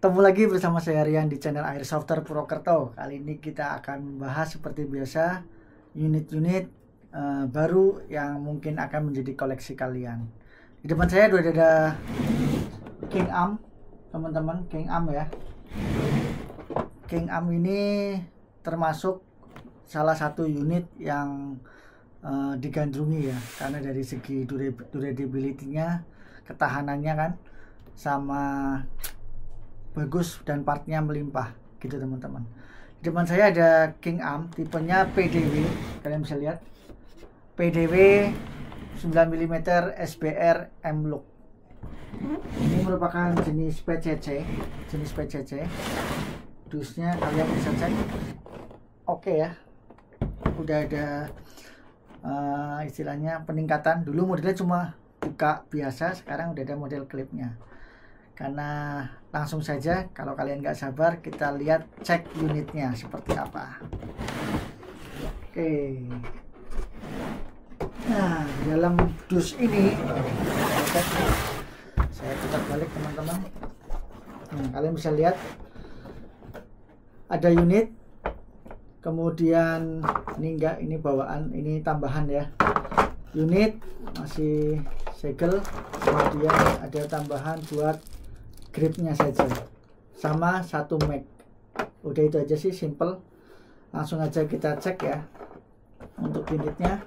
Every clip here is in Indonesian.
Ketemu lagi bersama saya Rian di channel Airsofter Purwokerto. Kali ini kita akan membahas seperti biasa unit-unit baru yang mungkin akan menjadi koleksi kalian. Di depan saya sudah ada King Am, teman-teman. King Am ya. King Am ini termasuk salah satu unit yang digandrungi ya, karena dari segi durability-nya, ketahanannya kan, sama bagus dan partnya melimpah gitu teman-teman. Di depan saya ada King Am tipenya PDW, kalian bisa lihat PDW 9 mm SBR M-Look. Ini merupakan jenis PCC, dusnya kalian bisa cek. Oke ya, udah ada istilahnya peningkatan. Dulu modelnya cuma buka biasa, sekarang udah ada model klipnya. Karena langsung saja, kalau kalian nggak sabar, kita lihat cek unitnya seperti apa. Oke. Nah, di dalam dus ini saya putar balik teman-teman. Kalian bisa lihat ada unit, kemudian ini bawaan, ini tambahan ya. Unit masih segel, kemudian ada tambahan buat gripnya saja, sama satu mag. Udah itu aja sih, simple. Langsung aja kita cek ya untuk unitnya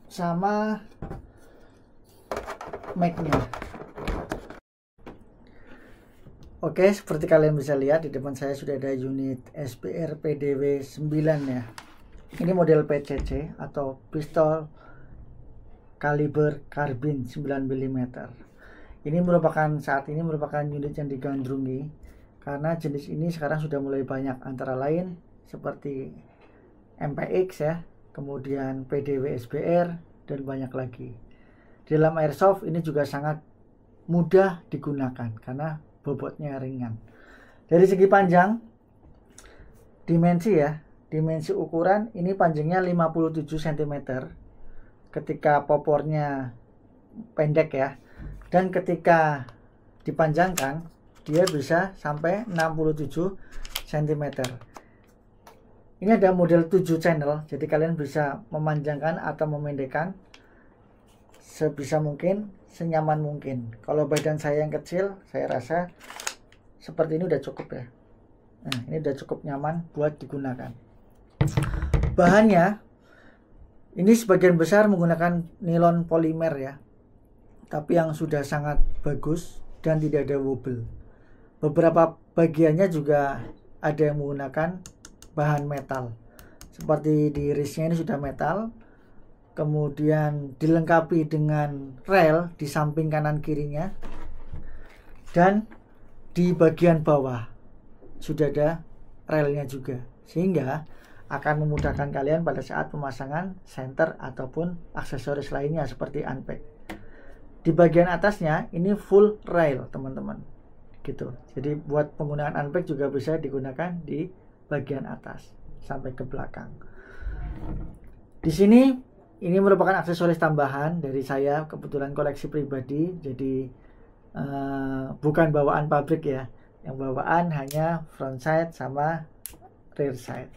sama magnya. Oke, seperti kalian bisa lihat di depan saya sudah ada unit SBR PDW 9 ya. Ini model PCC atau pistol kaliber karbin 9 mm. Ini saat ini merupakan unit yang digandrungi karena jenis ini sekarang sudah mulai banyak, antara lain seperti MPX ya, kemudian PDW SBR, dan banyak lagi. Di dalam airsoft ini juga sangat mudah digunakan karena bobotnya ringan. Dari segi panjang, dimensi ukuran, ini panjangnya 57 cm ketika popornya pendek ya, dan ketika dipanjangkan dia bisa sampai 67 cm. Ini ada model 7 channel, jadi kalian bisa memanjangkan atau memendekkan sebisa mungkin, senyaman mungkin. Kalau badan saya yang kecil, saya rasa seperti ini udah cukup ya. Nah, ini udah cukup nyaman buat digunakan. Bahannya ini sebagian besar menggunakan nilon polimer ya, tapi yang sudah sangat bagus dan tidak ada wobble. Beberapa bagiannya juga ada yang menggunakan bahan metal, seperti di wristnya ini sudah metal, kemudian dilengkapi dengan rel di samping kanan kirinya, dan di bagian bawah sudah ada relnya juga, sehingga akan memudahkan kalian pada saat pemasangan senter ataupun aksesoris lainnya seperti unpack. Di bagian atasnya ini full rail teman-teman gitu, jadi buat penggunaan unpack juga bisa digunakan di bagian atas sampai ke belakang. Di sini ini merupakan aksesoris tambahan dari saya, kebetulan koleksi pribadi, jadi bukan bawaan pabrik ya, yang bawaan hanya front side sama rear side.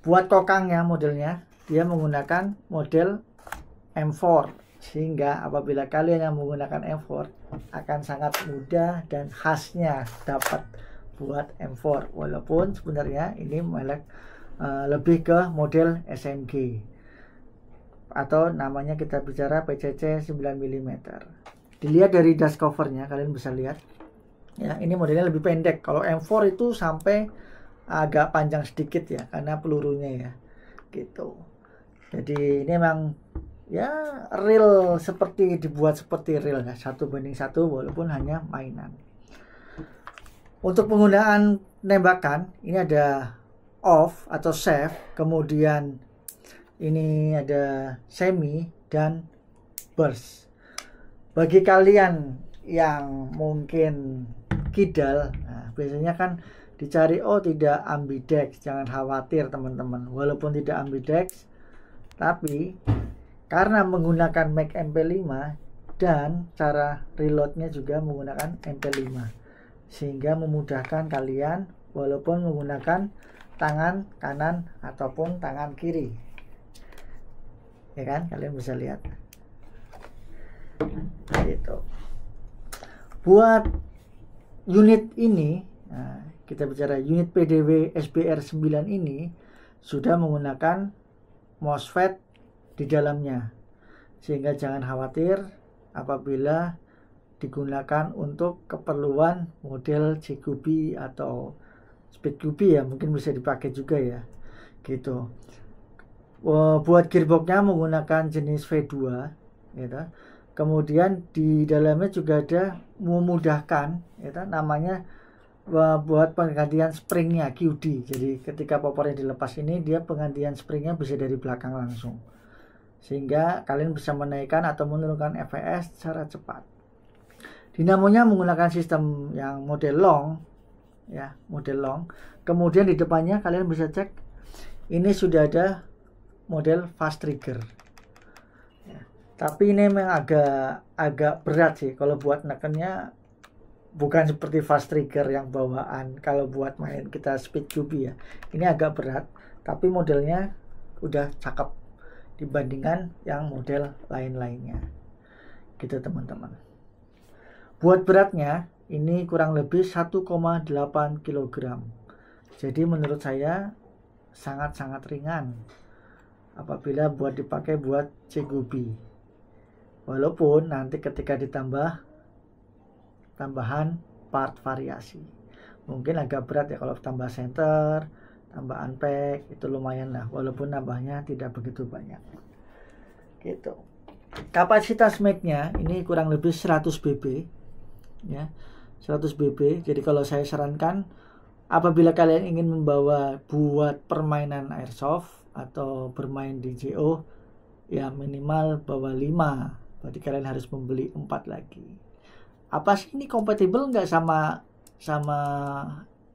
Buat kokangnya, modelnya dia menggunakan model M4, sehingga apabila kalian yang menggunakan M4 akan sangat mudah dan khasnya dapat buat M4, walaupun sebenarnya ini merek lebih ke model SMG atau namanya kita bicara PCC 9 mm. Dilihat dari dust covernya, kalian bisa lihat ya, ini modelnya lebih pendek. Kalau M4 itu sampai agak panjang sedikit ya, karena pelurunya ya gitu. Jadi ini memang ya real, seperti dibuat seperti real ya, 1:1 walaupun hanya mainan. Untuk penggunaan tembakan ini ada off atau safe, kemudian ini ada semi dan burst. Bagi kalian yang mungkin kidal, nah, biasanya kan dicari tidak ambidex. Jangan khawatir teman-teman, walaupun tidak ambidex, tapi karena menggunakan mag MP5 dan cara reloadnya juga menggunakan MP5, sehingga memudahkan kalian walaupun menggunakan tangan kanan ataupun tangan kiri, ya kan, kalian bisa lihat gitu. Buat unit ini, nah, kita bicara unit PDW SBR9 ini sudah menggunakan MOSFET di dalamnya, sehingga jangan khawatir apabila digunakan untuk keperluan model JQB atau SpeedQB, ya mungkin bisa dipakai juga ya gitu. Buat gearboxnya menggunakan jenis V2 gitu. Kemudian di dalamnya juga ada memudahkan gitu, namanya buat penggantian springnya QD. Jadi ketika popornya dilepas ini, dia penggantian springnya bisa dari belakang langsung, sehingga kalian bisa menaikkan atau menurunkan fps secara cepat. Dinamonya menggunakan sistem yang model long, ya model long. Kemudian di depannya kalian bisa cek, ini sudah ada model fast trigger. Tapi ini memang agak berat sih kalau buat nekennya, bukan seperti fast trigger yang bawaan kalau buat main kita SpeedQB ya. Ini agak berat, tapi modelnya udah cakep dibandingkan yang model lain-lainnya gitu teman-teman. Buat beratnya ini kurang lebih 1,8 kg. Jadi menurut saya sangat-sangat ringan apabila buat dipakai buat JQB. Walaupun nanti ketika ditambah tambahan part variasi, mungkin agak berat ya kalau tambah center, tambah unpack, itu lumayan lah, walaupun nambahnya tidak begitu banyak gitu. Kapasitas mic-nya ini kurang lebih 100 BB ya, 100 BB. Jadi kalau saya sarankan apabila kalian ingin membawa buat permainan airsoft atau bermain di JO, ya minimal bawa 5. Berarti kalian harus membeli 4 lagi. Apa sih ini kompatibel nggak sama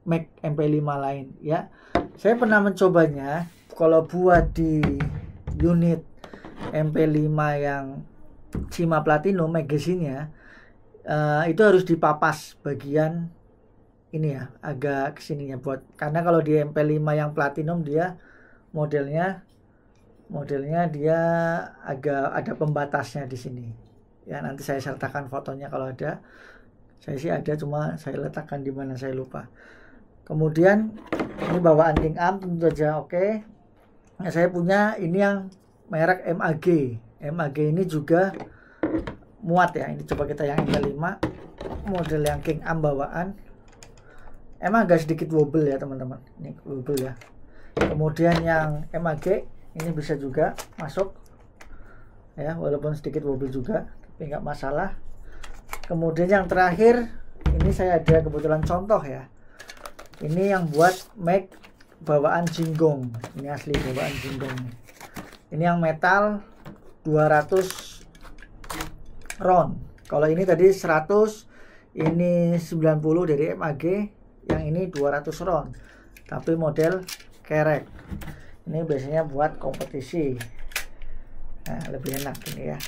Mac MP5 lain ya? Saya pernah mencobanya. Kalau buat di unit MP5 yang Cima Platinum magazine-nya, itu harus dipapas bagian ini ya, agak kesininya buat, karena kalau di MP5 yang Platinum dia modelnya dia agak ada pembatasnya di sini ya. Nanti saya sertakan fotonya kalau ada. Saya sih ada, cuma saya letakkan di mana saya lupa. Kemudian ini bawaan King Arm tentu saja oke. Nah, saya punya ini yang merek MAG. MAG ini juga muat ya. Ini coba kita yang MP5 model yang King Arm bawaan. Emang agak sedikit wobble ya teman-teman. Ini wobble ya. Kemudian yang MAG ini bisa juga masuk ya, walaupun sedikit wobble juga, tapi nggak masalah. Kemudian yang terakhir ini saya ada kebetulan contoh ya, ini yang buat Mac bawaan Jinggong. Ini asli bawaan Jinggong. Ini yang metal 200 round. Kalau ini tadi 100, ini 90 dari MAG, yang ini 200 round tapi model kerek. Ini biasanya buat kompetisi. Nah, lebih enak ini ya.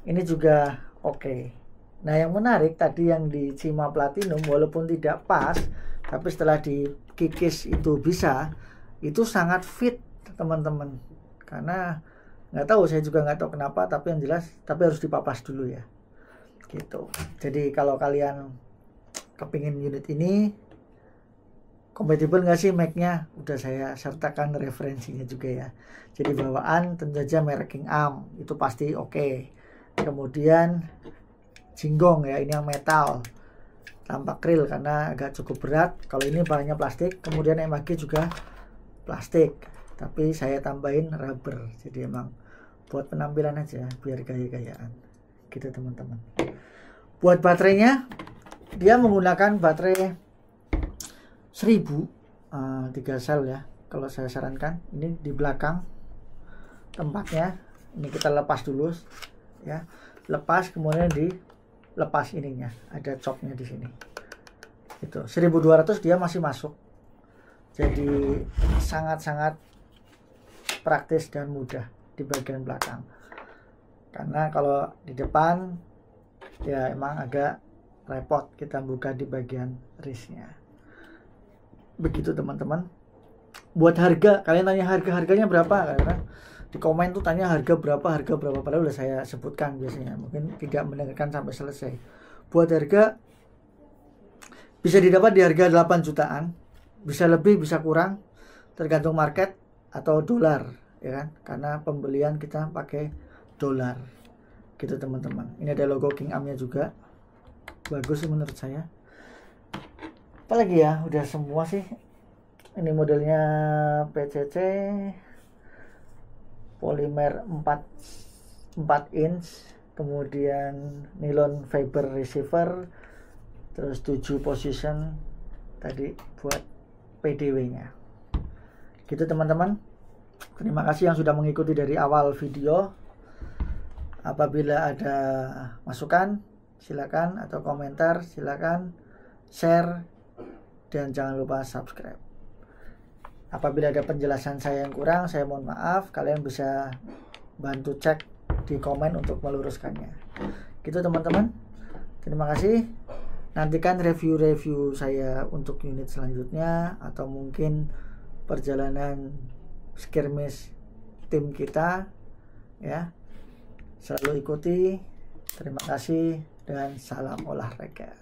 Ini juga oke. Nah, yang menarik tadi yang di Cima Platinum, walaupun tidak pas, tapi setelah dikikis itu bisa, itu sangat fit teman-teman. Karena nggak tahu, saya juga nggak tahu kenapa, tapi yang jelas, tapi harus dipapas dulu ya. Gitu. Jadi kalau kalian kepingin unit ini kompatibel nggak sih Mac-nya, udah saya sertakan referensinya juga ya. Jadi bawaan tentu saja merek King Arm itu pasti oke. Kemudian Jinggong ya, ini yang metal tanpa grill karena agak cukup berat. Kalau ini bahannya plastik. Kemudian MAG juga plastik, tapi saya tambahin rubber. Jadi emang buat penampilan aja, biar gaya-gayaan gitu teman-teman. Buat baterainya, dia menggunakan baterai 1000 3 sel ya. Kalau saya sarankan ini di belakang tempatnya. Ini kita lepas dulu ya. Lepas kemudian dilepas ininya. Ada coknya di sini. Itu 1200 dia masih masuk. Jadi sangat-sangat praktis dan mudah di bagian belakang. Karena kalau di depan ya emang agak repot kita buka di bagian wristnya. Begitu teman-teman. Buat harga, kalian tanya harganya berapa, karena di komen tuh tanya harga berapa, padahal udah saya sebutkan biasanya, mungkin tidak mendengarkan sampai selesai. Buat harga bisa didapat di harga 8 jutaan, bisa lebih bisa kurang tergantung market atau dolar, ya kan, karena pembelian kita pakai dolar gitu teman-teman. Ini ada logo King Arm nya juga, bagus sih menurut saya. Apalagi ya, udah semua sih. Ini modelnya PCC polimer 4 inch, kemudian nylon fiber receiver, terus 7 position tadi buat PDW nya gitu teman-teman. Terima kasih yang sudah mengikuti dari awal video. Apabila ada masukan silakan, atau komentar silakan, share, dan jangan lupa subscribe. Apabila ada penjelasan saya yang kurang, saya mohon maaf. Kalian bisa bantu cek di komen untuk meluruskannya. Gitu teman-teman. Terima kasih. Nantikan review-review saya untuk unit selanjutnya, atau mungkin perjalanan skirmish tim kita ya. Selalu ikuti. Terima kasih dan salam olahraga.